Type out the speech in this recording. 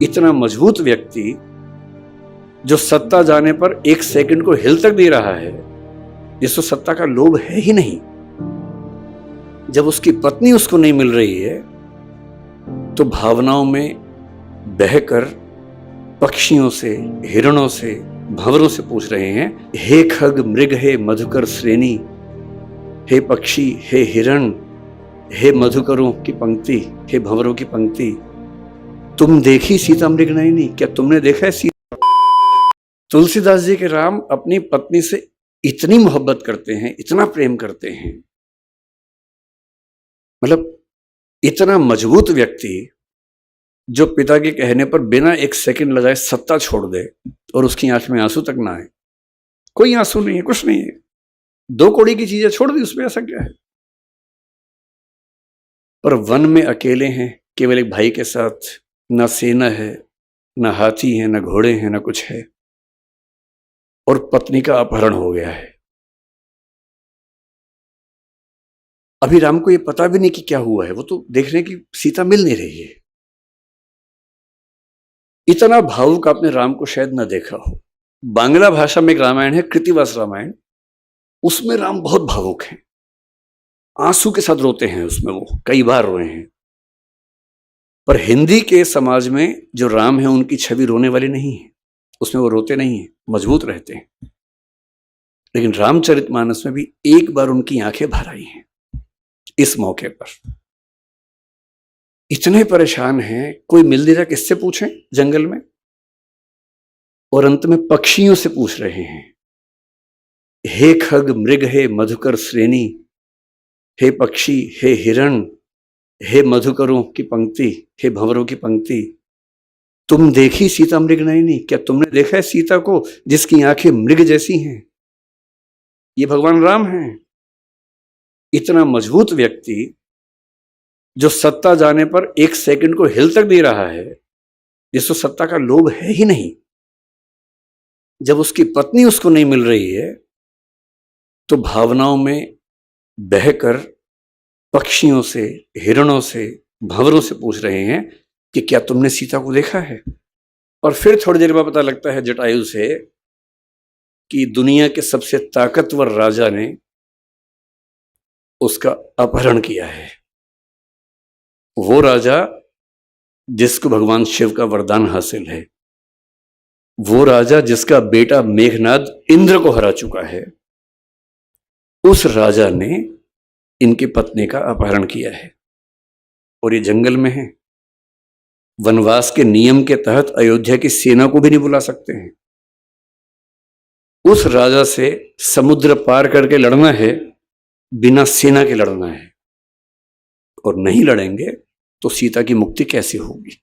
इतना मजबूत व्यक्ति जो सत्ता जाने पर एक सेकंड को हिल तक नहीं रहा है, जिसको सत्ता का लोभ है ही नहीं, जब उसकी पत्नी उसको नहीं मिल रही है तो भावनाओं में बहकर पक्षियों से, हिरणों से, भंवरों से पूछ रहे हैं, हे खग मृग, हे मधुकर श्रेणी, हे पक्षी, हे हिरण, हे मधुकरों की पंक्ति, हे भंवरों की पंक्ति, तुम देखी सीता मृग नयनी, क्या तुमने देखा है सीता? तुलसीदास जी के राम अपनी पत्नी से इतनी मोहब्बत करते हैं, इतना प्रेम करते हैं, मतलब इतना मजबूत व्यक्ति जो पिता के कहने पर बिना एक सेकंड लगाए सत्ता छोड़ दे और उसकी आंख में आंसू तक ना आए, कोई आंसू नहीं है, कुछ नहीं है, दो कौड़ी की चीजें छोड़ दी, उसमें ऐसा क्या है? पर वन में अकेले हैं, केवल एक भाई के साथ, ना सेना है, ना हाथी है, ना घोड़े हैं, ना कुछ है, और पत्नी का अपहरण हो गया है। अभी राम को ये पता भी नहीं कि क्या हुआ है, वो तो देख रहे हैं कि सीता मिल नहीं रही है। इतना भावुक आपने राम को शायद ना देखा हो। बांग्ला भाषा में एक रामायण है, कृतिवास रामायण, उसमें राम बहुत भावुक हैं, आंसू के साथ रोते हैं, उसमें वो कई बार रोए हैं। पर हिंदी के समाज में जो राम है उनकी छवि रोने वाली नहीं है, उसमें वो रोते नहीं है, मजबूत रहते हैं। लेकिन रामचरितमानस में भी एक बार उनकी आंखें भर आई हैं इस मौके पर। इतने परेशान हैं, कोई मिल नहीं रहा, किससे पूछें जंगल में, और अंत में पक्षियों से पूछ रहे हैं, हे खग मृग, हे मधुकर श्रेणी, हे पक्षी, हे हिरण, हे मधुकरों की पंक्ति, हे भंवरों की पंक्ति, तुम देखी सीता मृग नयनी, क्या तुमने देखा है सीता को जिसकी आंखें मृग जैसी हैं? ये भगवान राम हैं। इतना मजबूत व्यक्ति जो सत्ता जाने पर एक सेकंड को हिल तक नहीं रहा है, जिसको सत्ता का लोभ है ही नहीं, जब उसकी पत्नी उसको नहीं मिल रही है तो भावनाओं में बहकर पक्षियों से, हिरणों से, भंवरों से पूछ रहे हैं कि क्या तुमने सीता को देखा है? और फिर थोड़ी देर बाद पता लगता है जटायु से कि दुनिया के सबसे ताकतवर राजा ने उसका अपहरण किया है। वो राजा जिसको भगवान शिव का वरदान हासिल है, वो राजा जिसका बेटा मेघनाद इंद्र को हरा चुका है, उस राजा ने इनकी पत्नी का अपहरण किया है। और ये जंगल में है, वनवास के नियम के तहत अयोध्या की सेना को भी नहीं बुला सकते हैं। उस राजा से समुद्र पार करके लड़ना है, बिना सेना के लड़ना है, और नहीं लड़ेंगे तो सीता की मुक्ति कैसे होगी?